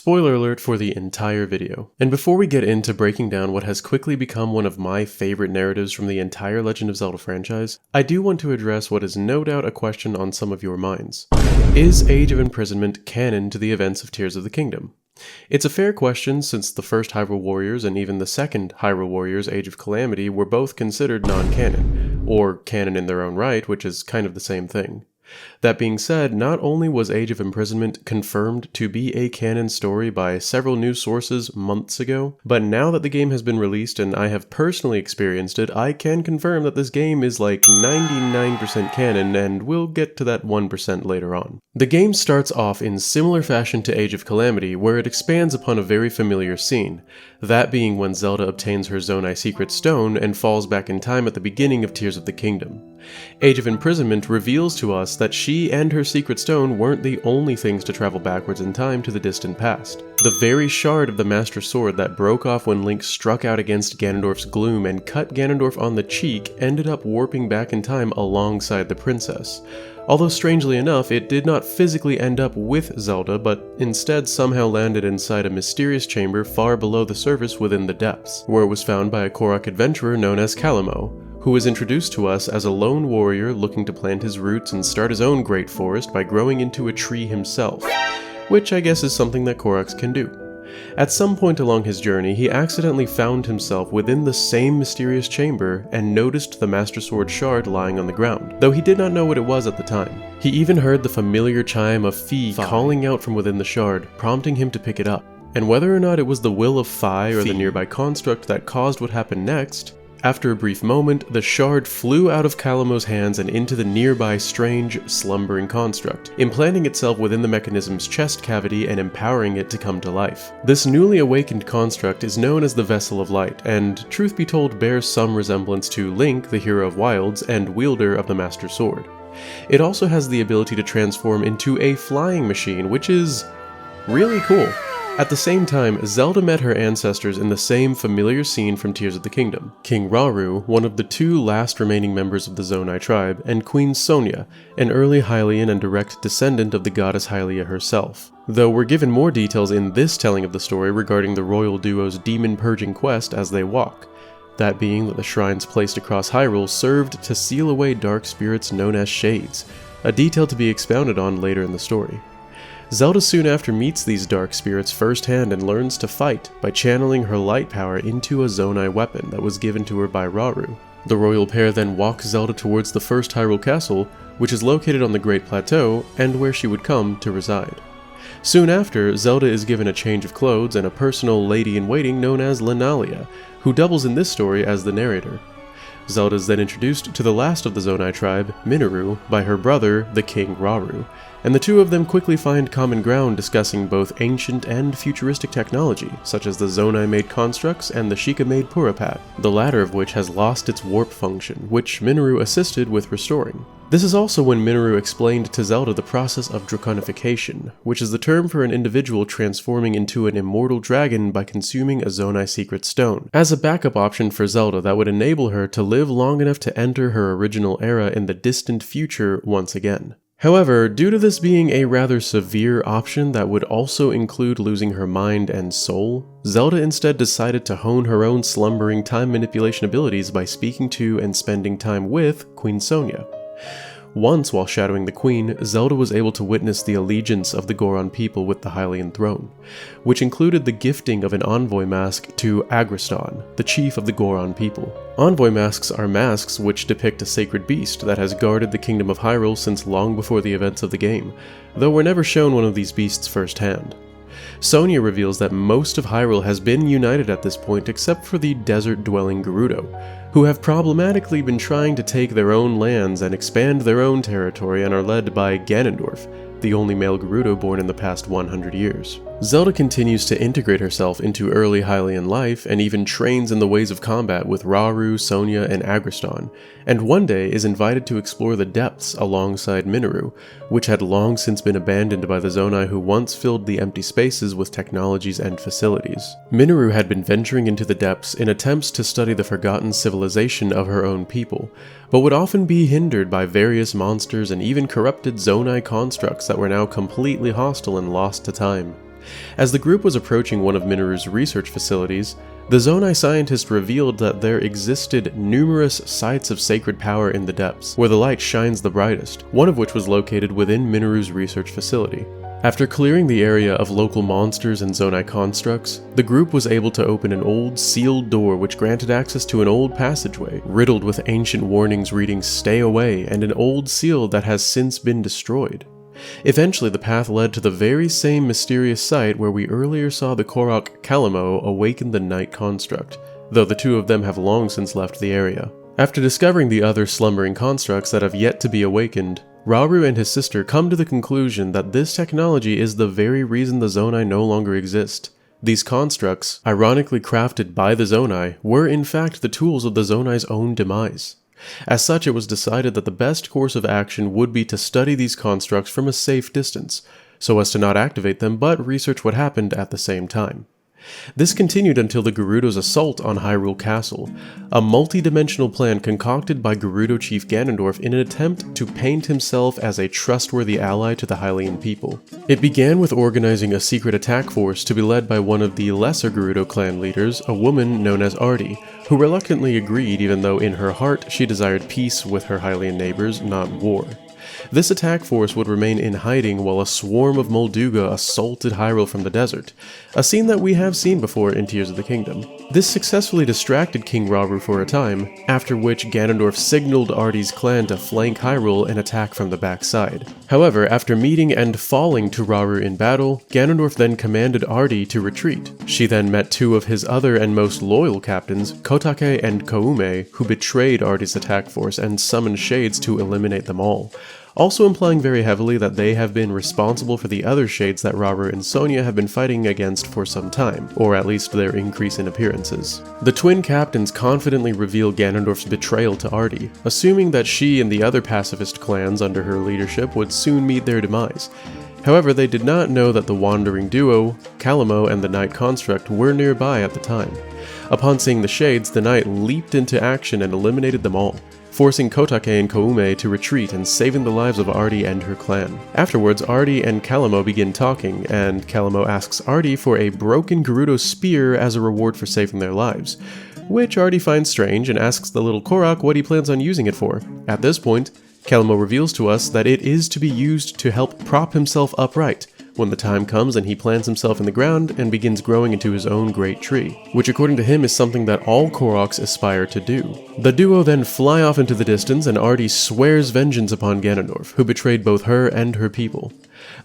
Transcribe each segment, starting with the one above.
Spoiler alert for the entire video. And before we get into breaking down what has quickly become one of my favorite narratives from the entire Legend of Zelda franchise, I do want to address what is no doubt a question on some of your minds. Is Age of Imprisonment canon to the events of Tears of the Kingdom? It's a fair question since the first Hyrule Warriors and even the second Hyrule Warriors Age of Calamity were both considered non-canon, or canon in their own right, which is kind of the same thing. That being said, not only was Age of Imprisonment confirmed to be a canon story by several news sources months ago, but now that the game has been released and I have personally experienced it, I can confirm that this game is like 99% canon, and we'll get to that 1% later on. The game starts off in similar fashion to Age of Calamity, where it expands upon a very familiar scene, that being when Zelda obtains her Zonai Secret Stone and falls back in time at the beginning of Tears of the Kingdom. Age of Imprisonment reveals to us that she and her Secret Stone weren't the only things to travel backwards in time to the distant past. The very shard of the Master Sword that broke off when Link struck out against Ganondorf's gloom and cut Ganondorf on the cheek ended up warping back in time alongside the princess. Although strangely enough, it did not physically end up with Zelda, but instead somehow landed inside a mysterious chamber far below the surface within the depths, where it was found by a Korok adventurer known as Kalamo, who was introduced to us as a lone warrior looking to plant his roots and start his own great forest by growing into a tree himself, which I guess is something that Koroks can do. At some point along his journey, he accidentally found himself within the same mysterious chamber and noticed the Master Sword shard lying on the ground, though he did not know what it was at the time. He even heard the familiar chime of Fi calling out from within the shard, prompting him to pick it up. And whether or not it was the will of Fi or the nearby construct that caused what happened next, after a brief moment, the shard flew out of Kalamo's hands and into the nearby strange, slumbering construct, implanting itself within the mechanism's chest cavity and empowering it to come to life. This newly awakened construct is known as the Vessel of Light, and truth be told bears some resemblance to Link, the hero of Wilds and wielder of the Master Sword. It also has the ability to transform into a flying machine, which is really cool. At the same time, Zelda met her ancestors in the same familiar scene from Tears of the Kingdom. King Rauru, one of the two last remaining members of the Zonai tribe, and Queen Sonia, an early Hylian and direct descendant of the goddess Hylia herself. Though we're given more details in this telling of the story regarding the royal duo's demon-purging quest as they walk. That being that the shrines placed across Hyrule served to seal away dark spirits known as Shades, a detail to be expounded on later in the story. Zelda soon after meets these dark spirits firsthand and learns to fight by channeling her light power into a Zonai weapon that was given to her by Rauru. The royal pair then walk Zelda towards the first Hyrule Castle, which is located on the Great Plateau and where she would come to reside. Soon after, Zelda is given a change of clothes and a personal lady-in-waiting known as Lenalia, who doubles in this story as the narrator. Zelda is then introduced to the last of the Zonai tribe, Minoru, by her brother, the King Rauru, and the two of them quickly find common ground discussing both ancient and futuristic technology, such as the Zonai-made constructs and the Sheikah-made Purapad, the latter of which has lost its warp function, which Minoru assisted with restoring. This is also when Minoru explained to Zelda the process of draconification, which is the term for an individual transforming into an immortal dragon by consuming a Zonai Secret Stone, as a backup option for Zelda that would enable her to live long enough to enter her original era in the distant future once again. However, due to this being a rather severe option that would also include losing her mind and soul, Zelda instead decided to hone her own slumbering time manipulation abilities by speaking to and spending time with Queen Sonia. Once, while shadowing the Queen, Zelda was able to witness the allegiance of the Goron people with the Hylian throne, which included the gifting of an envoy mask to Agriston, the chief of the Goron people. Envoy masks are masks which depict a sacred beast that has guarded the kingdom of Hyrule since long before the events of the game, though we're never shown one of these beasts firsthand. Sonia reveals that most of Hyrule has been united at this point except for the desert-dwelling Gerudo, who have problematically been trying to take their own lands and expand their own territory and are led by Ganondorf, the only male Gerudo born in the past 100 years. Zelda continues to integrate herself into early Hylian life and even trains in the ways of combat with Rauru, Sonia, and Agriston, and one day is invited to explore the depths alongside Minoru, which had long since been abandoned by the Zonai who once filled the empty spaces with technologies and facilities. Minoru had been venturing into the depths in attempts to study the forgotten civilization of her own people, but would often be hindered by various monsters and even corrupted Zonai constructs that were now completely hostile and lost to time. As the group was approaching one of Mineru's research facilities, the Zonai scientist revealed that there existed numerous sites of sacred power in the depths, where the light shines the brightest, one of which was located within Mineru's research facility. After clearing the area of local monsters and Zonai constructs, the group was able to open an old sealed door which granted access to an old passageway, riddled with ancient warnings reading "Stay away" and an old seal that has since been destroyed. Eventually, the path led to the very same mysterious site where we earlier saw the Korok Kalamo awaken the Night Construct, though the two of them have long since left the area. After discovering the other slumbering constructs that have yet to be awakened, Rauru and his sister come to the conclusion that this technology is the very reason the Zonai no longer exist. These constructs, ironically crafted by the Zonai, were in fact the tools of the Zonai's own demise. As such, it was decided that the best course of action would be to study these constructs from a safe distance, so as to not activate them but research what happened at the same time. This continued until the Gerudo's assault on Hyrule Castle, a multi-dimensional plan concocted by Gerudo Chief Ganondorf in an attempt to paint himself as a trustworthy ally to the Hylian people. It began with organizing a secret attack force to be led by one of the lesser Gerudo clan leaders, a woman known as Artie, who reluctantly agreed even though in her heart she desired peace with her Hylian neighbors, not war. This attack force would remain in hiding while a swarm of Molduga assaulted Hyrule from the desert, a scene that we have seen before in Tears of the Kingdom. This successfully distracted King Rauru for a time, after which Ganondorf signaled Artie's clan to flank Hyrule and attack from the backside. However, after meeting and falling to Rauru in battle, Ganondorf then commanded Artie to retreat. She then met two of his other and most loyal captains, Kotake and Koume, who betrayed Artie's attack force and summoned shades to eliminate them all, also implying very heavily that they have been responsible for the other shades that Rauru and Sonia have been fighting against for some time, or at least their increase in appearances. The twin captains confidently reveal Ganondorf's betrayal to Artie, assuming that she and the other pacifist clans under her leadership would soon meet their demise. However, they did not know that the wandering duo, Kalamo and the Night Construct, were nearby at the time. Upon seeing the shades, the Knight leaped into action and eliminated them all, forcing Kotake and Koume to retreat and saving the lives of Artie and her clan. Afterwards, Artie and Kalamo begin talking, and Kalamo asks Artie for a broken Gerudo spear as a reward for saving their lives, which Artie finds strange and asks the little Korok what he plans on using it for. At this point, Kalamo reveals to us that it is to be used to help prop himself upright when the time comes and he plants himself in the ground and begins growing into his own great tree, which according to him is something that all Koroks aspire to do. The duo then fly off into the distance and Artie swears vengeance upon Ganondorf, who betrayed both her and her people.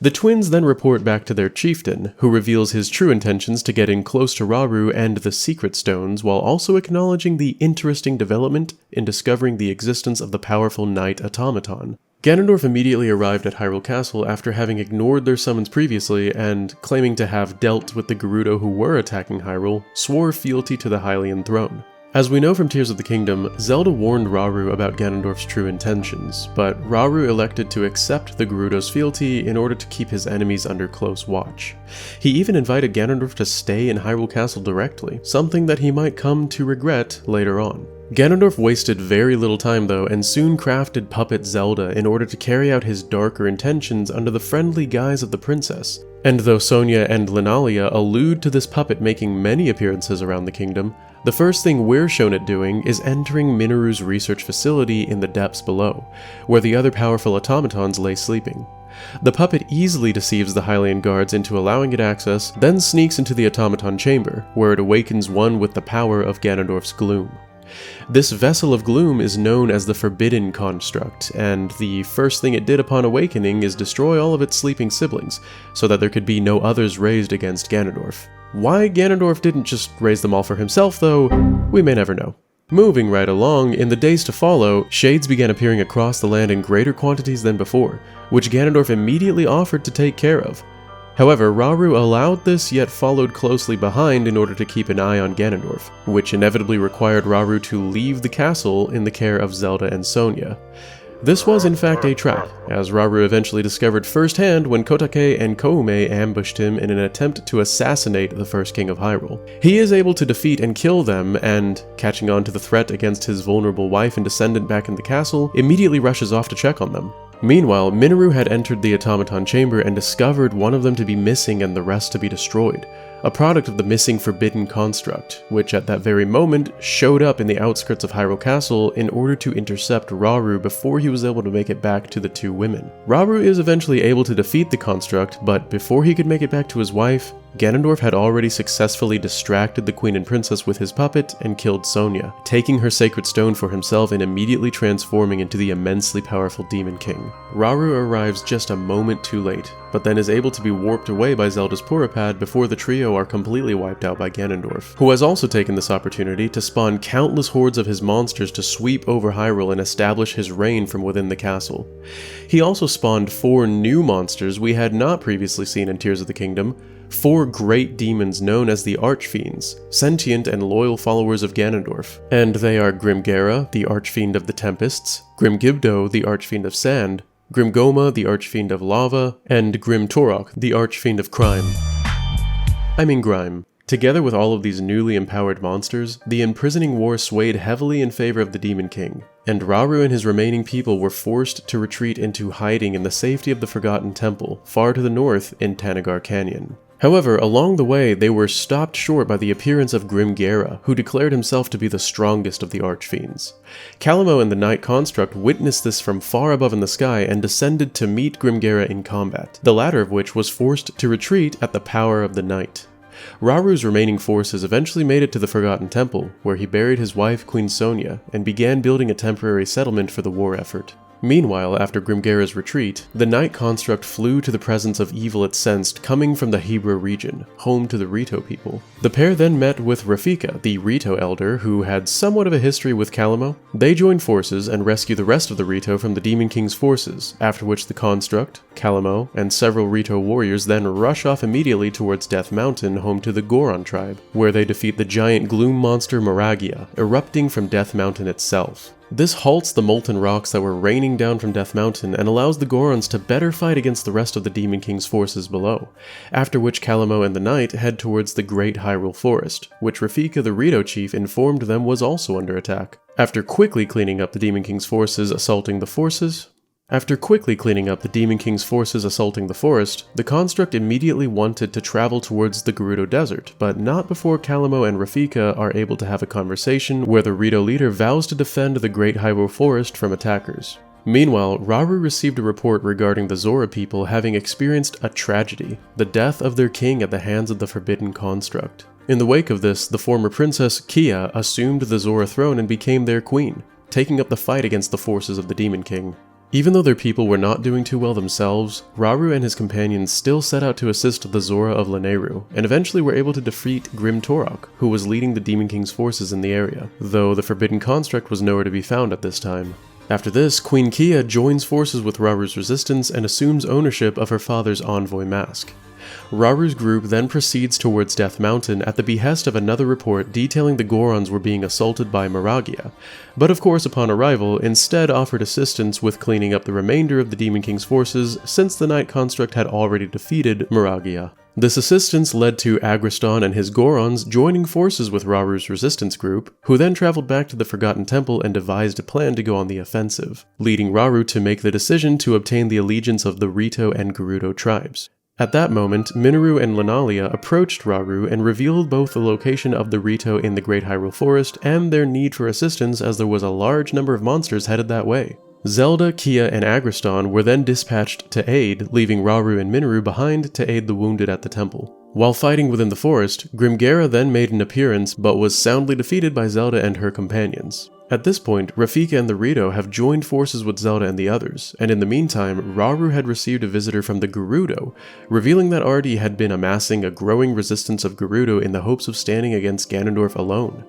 The twins then report back to their chieftain, who reveals his true intentions to get in close to Rauru and the secret stones, while also acknowledging the interesting development in discovering the existence of the powerful Night Automaton. Ganondorf immediately arrived at Hyrule Castle after having ignored their summons previously and, claiming to have dealt with the Gerudo who were attacking Hyrule, swore fealty to the Hylian throne. As we know from Tears of the Kingdom, Zelda warned Rauru about Ganondorf's true intentions, but Rauru elected to accept the Gerudo's fealty in order to keep his enemies under close watch. He even invited Ganondorf to stay in Hyrule Castle directly, something that he might come to regret later on. Ganondorf wasted very little time though, and soon crafted puppet Zelda in order to carry out his darker intentions under the friendly guise of the princess. And though Sonia and Linalia allude to this puppet making many appearances around the kingdom, the first thing we're shown it doing is entering Mineru's research facility in the depths below, where the other powerful automatons lay sleeping. The puppet easily deceives the Hylian guards into allowing it access, then sneaks into the automaton chamber, where it awakens one with the power of Ganondorf's gloom. This vessel of gloom is known as the Forbidden Construct, and the first thing it did upon awakening is destroy all of its sleeping siblings, so that there could be no others raised against Ganondorf. Why Ganondorf didn't just raise them all for himself though, we may never know. Moving right along, in the days to follow, shades began appearing across the land in greater quantities than before, which Ganondorf immediately offered to take care of. However, Rauru allowed this yet followed closely behind in order to keep an eye on Ganondorf, which inevitably required Rauru to leave the castle in the care of Zelda and Sonia. This was in fact a trap, as Rauru eventually discovered firsthand when Kotake and Koume ambushed him in an attempt to assassinate the first king of Hyrule. He is able to defeat and kill them, and, catching on to the threat against his vulnerable wife and descendant back in the castle, immediately rushes off to check on them. Meanwhile, Minoru had entered the automaton chamber and discovered one of them to be missing and the rest to be destroyed, a product of the missing forbidden construct, which at that very moment showed up in the outskirts of Hyrule Castle in order to intercept Rauru before he was able to make it back to the two women. Rauru is eventually able to defeat the construct, but before he could make it back to his wife, Ganondorf had already successfully distracted the queen and princess with his puppet and killed Sonia, taking her sacred stone for himself and immediately transforming into the immensely powerful Demon King. Rauru arrives just a moment too late, but then is able to be warped away by Zelda's Purapad before the trio are completely wiped out by Ganondorf, who has also taken this opportunity to spawn countless hordes of his monsters to sweep over Hyrule and establish his reign from within the castle. He also spawned 4 new monsters we had not previously seen in Tears of the Kingdom, 4 great demons known as the Archfiends, sentient and loyal followers of Ganondorf, and they are Grimgera, the Archfiend of the Tempests, Grimgibdo, the Archfiend of Sand, Grimgoma, the Archfiend of Lava, and Grimtorok, the Archfiend of Grime. Together with all of these newly empowered monsters, the imprisoning war swayed heavily in favor of the Demon King, and Rauru and his remaining people were forced to retreat into hiding in the safety of the Forgotten Temple, far to the north in Tanagar Canyon. However, along the way, they were stopped short by the appearance of Grimgera, who declared himself to be the strongest of the Archfiends. Calamo and the Night Construct witnessed this from far above in the sky and descended to meet Grimgera in combat, the latter of which was forced to retreat at the power of the night. Rauru's remaining forces eventually made it to the Forgotten Temple, where he buried his wife Queen Sonia and began building a temporary settlement for the war effort. Meanwhile, after Grimgera's retreat, the Night Construct flew to the presence of evil it sensed coming from the Hebra region, home to the Rito people. The pair then met with Rafika, the Rito elder, who had somewhat of a history with Calamo. They joined forces and rescue the rest of the Rito from the Demon King's forces, after which the Construct, Calamo, and several Rito warriors then rush off immediately towards Death Mountain, home to the Goron tribe, where they defeat the giant gloom monster Miragia, erupting from Death Mountain itself. This halts the molten rocks that were raining down from Death Mountain and allows the Gorons to better fight against the rest of the Demon King's forces below, after which Calamo and the Knight head towards the Great Hyrule Forest, which Rafika the Rito chief informed them was also under attack. After quickly cleaning up the Demon King's forces assaulting the forest, the Construct immediately wanted to travel towards the Gerudo Desert, but not before Calamo and Rafika are able to have a conversation where the Rito leader vows to defend the Great Hyrule Forest from attackers. Meanwhile, Rauru received a report regarding the Zora people having experienced a tragedy, the death of their king at the hands of the Forbidden Construct. In the wake of this, the former princess, Kia, assumed the Zora throne and became their queen, taking up the fight against the forces of the Demon King. Even though their people were not doing too well themselves, Rauru and his companions still set out to assist the Zora of Lanayru, and eventually were able to defeat Grimtorok, who was leading the Demon King's forces in the area, though the Forbidden Construct was nowhere to be found at this time. After this, Queen Kia joins forces with Rauru's resistance and assumes ownership of her father's envoy mask. Rauru's group then proceeds towards Death Mountain at the behest of another report detailing the Gorons were being assaulted by Miragia, but of course upon arrival instead offered assistance with cleaning up the remainder of the Demon King's forces since the Night Construct had already defeated Miragia. This assistance led to Agriston and his Gorons joining forces with Rauru's resistance group, who then traveled back to the Forgotten Temple and devised a plan to go on the offensive, leading Rauru to make the decision to obtain the allegiance of the Rito and Gerudo tribes. At that moment, Minoru and Lunalia approached Rauru and revealed both the location of the Rito in the Great Hyrule Forest and their need for assistance as there was a large number of monsters headed that way. Zelda, Kia, and Agriston were then dispatched to aid, leaving Rauru and Minoru behind to aid the wounded at the temple. While fighting within the forest, Grimgera then made an appearance but was soundly defeated by Zelda and her companions. At this point, Rafika and the Rito have joined forces with Zelda and the others, and in the meantime, Rauru had received a visitor from the Gerudo, revealing that Artie had been amassing a growing resistance of Gerudo in the hopes of standing against Ganondorf alone.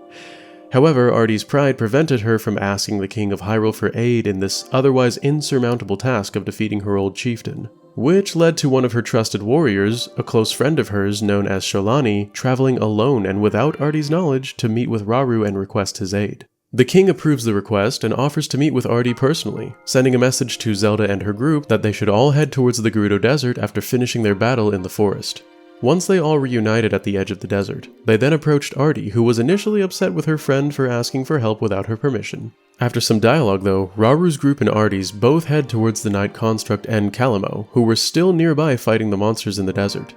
However, Artie's pride prevented her from asking the King of Hyrule for aid in this otherwise insurmountable task of defeating her old chieftain, which led to one of her trusted warriors, a close friend of hers known as Sholani, traveling alone and without Artie's knowledge to meet with Rauru and request his aid. The king approves the request and offers to meet with Artie personally, sending a message to Zelda and her group that they should all head towards the Gerudo Desert after finishing their battle in the forest. Once they all reunited at the edge of the desert, they then approached Artie, who was initially upset with her friend for asking for help without her permission. After some dialogue though, Raru's group and Artie's both head towards the Night Construct and Calamo, who were still nearby fighting the monsters in the desert.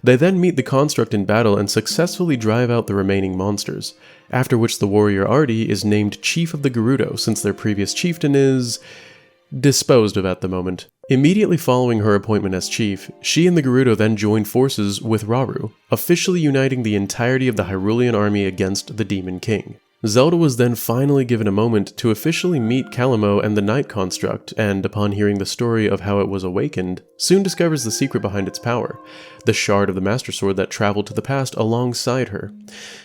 They then meet the Construct in battle and successfully drive out the remaining monsters, after which the warrior Artie is named Chief of the Gerudo since their previous chieftain is disposed of at the moment. Immediately following her appointment as chief, she and the Gerudo then joined forces with Raru, officially uniting the entirety of the Hyrulean army against the Demon King. Zelda was then finally given a moment to officially meet Calamo and the Night Construct, and upon hearing the story of how it was awakened, soon discovers the secret behind its power, the shard of the Master Sword that traveled to the past alongside her.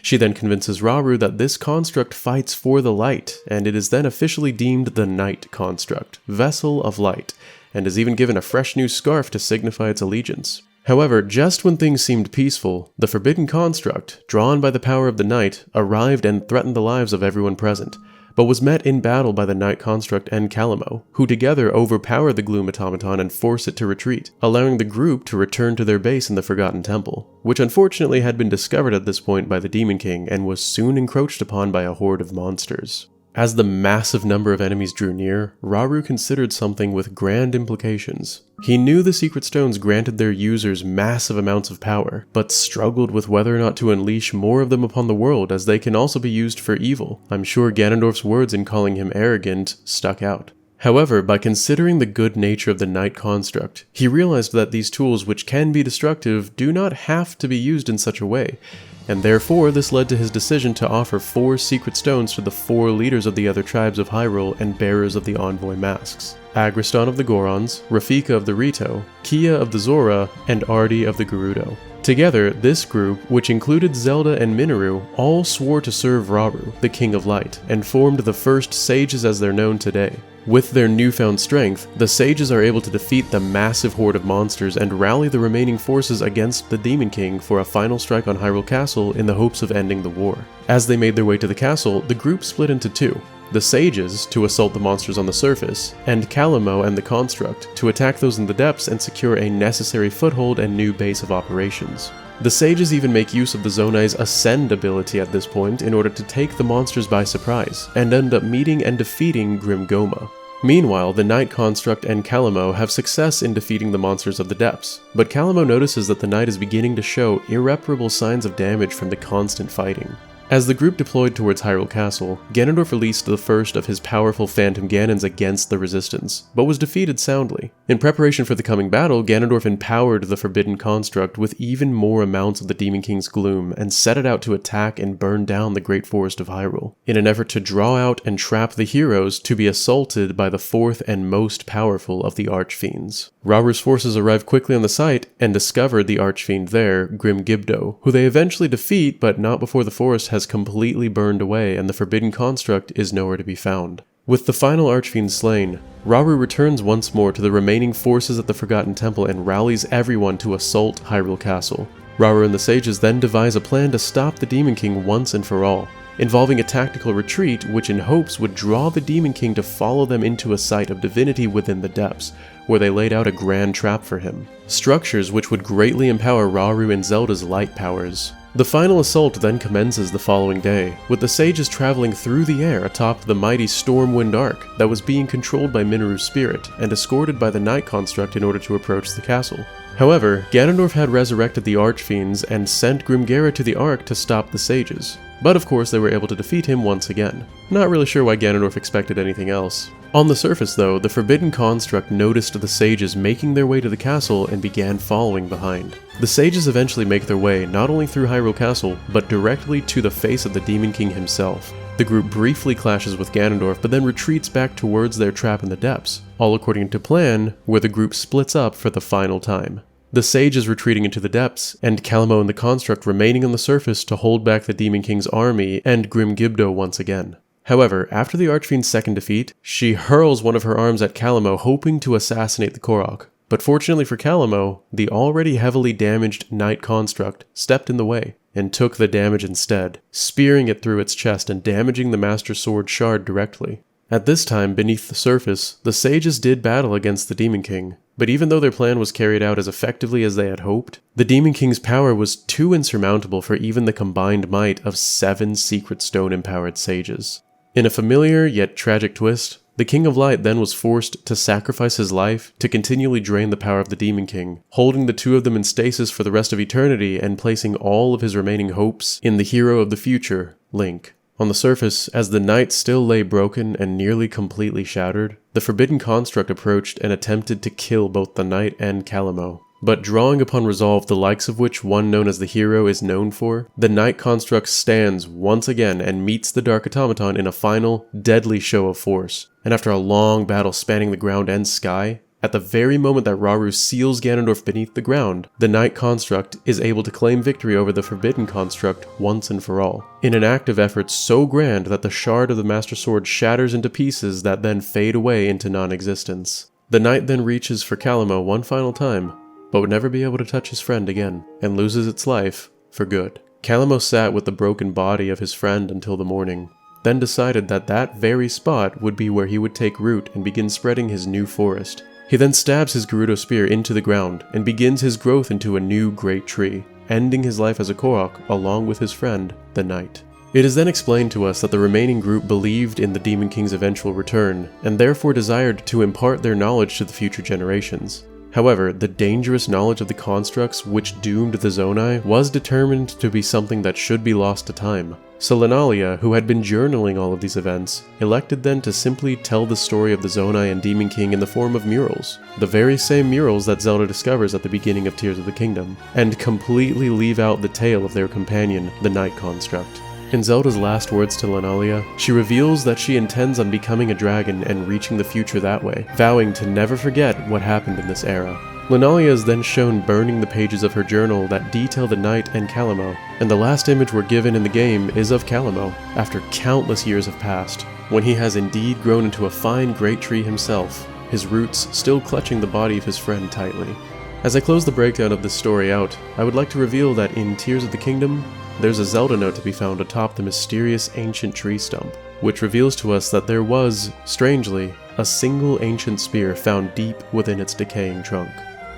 She then convinces Raru that this construct fights for the light, and it is then officially deemed the Night Construct, Vessel of Light, and is even given a fresh new scarf to signify its allegiance. However, just when things seemed peaceful, the Forbidden Construct, drawn by the power of the night, arrived and threatened the lives of everyone present, but was met in battle by the Night Construct and Calamo, who together overpower the Gloom Automaton and force it to retreat, allowing the group to return to their base in the Forgotten Temple, which unfortunately had been discovered at this point by the Demon King and was soon encroached upon by a horde of monsters. As the massive number of enemies drew near, Raru considered something with grand implications. He knew the secret stones granted their users massive amounts of power, but struggled with whether or not to unleash more of them upon the world, as they can also be used for evil. I'm sure Ganondorf's words in calling him arrogant stuck out. However, by considering the good nature of the Night Construct, he realized that these tools, which can be destructive, do not have to be used in such a way, and therefore this led to his decision to offer 4 secret stones to the 4 leaders of the other tribes of Hyrule and bearers of the Envoy Masks: Agriston of the Gorons, Rafika of the Rito, Kia of the Zora, and Artie of the Gerudo. Together, this group, which included Zelda and Minoru, all swore to serve Raru, the King of Light, and formed the first sages as they're known today. With their newfound strength, the sages are able to defeat the massive horde of monsters and rally the remaining forces against the Demon King for a final strike on Hyrule Castle in the hopes of ending the war. As they made their way to the castle, the group split into 2. The sages, to assault the monsters on the surface, and Calamo and the Construct, to attack those in the depths and secure a necessary foothold and new base of operations. The sages even make use of the Zonai's Ascend ability at this point in order to take the monsters by surprise, and end up meeting and defeating Grim Goma. Meanwhile, the Night Construct and Calamo have success in defeating the monsters of the depths, but Calamo notices that the Night is beginning to show irreparable signs of damage from the constant fighting. As the group deployed towards Hyrule Castle, Ganondorf released the first of his powerful Phantom Ganons against the Resistance, but was defeated soundly. In preparation for the coming battle, Ganondorf empowered the Forbidden Construct with even more amounts of the Demon King's gloom and set it out to attack and burn down the Great Forest of Hyrule, in an effort to draw out and trap the heroes to be assaulted by the 4th and most powerful of the Archfiends. Raru's forces arrive quickly on the site and discover the Archfiend there, Grim Gibdo, who they eventually defeat, but not before the forest has completely burned away and the Forbidden Construct is nowhere to be found. With the final Archfiend slain, Raru returns once more to the remaining forces at the Forgotten Temple and rallies everyone to assault Hyrule Castle. Raru and the sages then devise a plan to stop the Demon King once and for all, involving a tactical retreat which in hopes would draw the Demon King to follow them into a site of divinity within the depths, where they laid out a grand trap for him. Structures which would greatly empower Raru and Zelda's light powers. The final assault then commences the following day, with the sages traveling through the air atop the mighty Stormwind Arc that was being controlled by Minoru's spirit and escorted by the Night Construct in order to approach the castle. However, Ganondorf had resurrected the Archfiends and sent Grimgera to the Ark to stop the sages, but of course they were able to defeat him once again. Not really sure why Ganondorf expected anything else. On the surface though, the Forbidden Construct noticed the sages making their way to the castle and began following behind. The sages eventually make their way not only through Hyrule Castle, but directly to the face of the Demon King himself. The group briefly clashes with Ganondorf, but then retreats back towards their trap in the depths, all according to plan, where the group splits up for the final time. The sages retreating into the depths, and Calamo and the Construct remaining on the surface to hold back the Demon King's army and Grim Gibdo once again. However, after the Archfiend's second defeat, she hurls one of her arms at Calamo hoping to assassinate the Korok. But fortunately for Calamo, the already heavily damaged Night Construct stepped in the way and took the damage instead, spearing it through its chest and damaging the Master Sword shard directly. At this time, beneath the surface, the sages did battle against the Demon King, But even though their plan was carried out as effectively as they had hoped, the Demon King's power was too insurmountable for even the combined might of 7 secret stone-empowered sages. In a familiar yet tragic twist, the King of Light then was forced to sacrifice his life to continually drain the power of the Demon King, holding the two of them in stasis for the rest of eternity and placing all of his remaining hopes in the hero of the future, Link. On the surface, as the knight still lay broken and nearly completely shattered, the Forbidden Construct approached and attempted to kill both the knight and Calamo. But drawing upon resolve the likes of which one known as the hero is known for, the Knight Construct stands once again and meets the Dark Automaton in a final, deadly show of force. And after a long battle spanning the ground and sky, at the very moment that Rauru seals Ganondorf beneath the ground, the Knight Construct is able to claim victory over the Forbidden Construct once and for all, in an act of effort so grand that the shard of the Master Sword shatters into pieces that then fade away into non-existence. The Knight then reaches for Calamo one final time, but would never be able to touch his friend again, and loses its life for good. Calamo sat with the broken body of his friend until the morning, then decided that that very spot would be where he would take root and begin spreading his new forest. He then stabs his Gerudo spear into the ground and begins his growth into a new great tree, ending his life as a Korok along with his friend, the Knight. It is then explained to us that the remaining group believed in the Demon King's eventual return, and therefore desired to impart their knowledge to the future generations. However, the dangerous knowledge of the constructs which doomed the Zonai was determined to be something that should be lost to time. So Lunalia, who had been journaling all of these events, elected then to simply tell the story of the Zonai and Demon King in the form of murals, the very same murals that Zelda discovers at the beginning of Tears of the Kingdom, and completely leave out the tale of their companion, the Knight Construct. In Zelda's last words to Lunalia, she reveals that she intends on becoming a dragon and reaching the future that way, vowing to never forget what happened in this era. Lunalia is then shown burning the pages of her journal that detail the Knight and Calamo, and the last image we're given in the game is of Calamo, after countless years have passed, when he has indeed grown into a fine great tree himself, his roots still clutching the body of his friend tightly. As I close the breakdown of this story out, I would like to reveal that in Tears of the Kingdom, there's a Zelda note to be found atop the mysterious ancient tree stump, which reveals to us that there was, strangely, a single ancient spear found deep within its decaying trunk.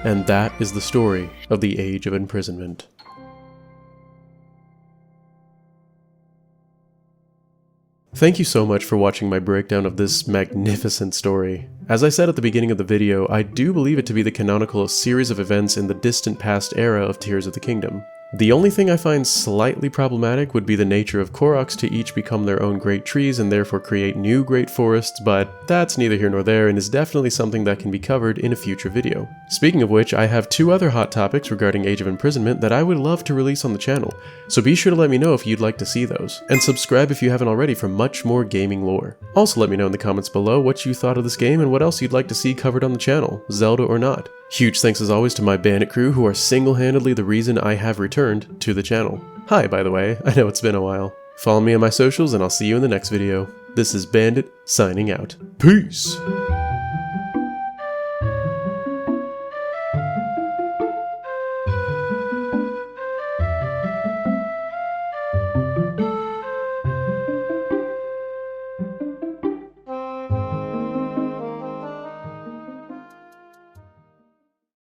And that is the story of the Age of Imprisonment. Thank you so much for watching my breakdown of this magnificent story. As I said at the beginning of the video, I do believe it to be the canonical series of events in the distant past era of Tears of the Kingdom. The only thing I find slightly problematic would be the nature of Koroks to each become their own great trees and therefore create new great forests, but that's neither here nor there and is definitely something that can be covered in a future video. Speaking of which, I have 2 other hot topics regarding Age of Imprisonment that I would love to release on the channel, so be sure to let me know if you'd like to see those, and subscribe if you haven't already for much more gaming lore. Also let me know in the comments below what you thought of this game and what else you'd like to see covered on the channel, Zelda or not. Huge thanks as always to my Bandit crew who are single-handedly the reason I have returned to the channel. Hi, by the way, I know it's been a while. Follow me on my socials and I'll see you in the next video. This is Bandit, signing out. Peace!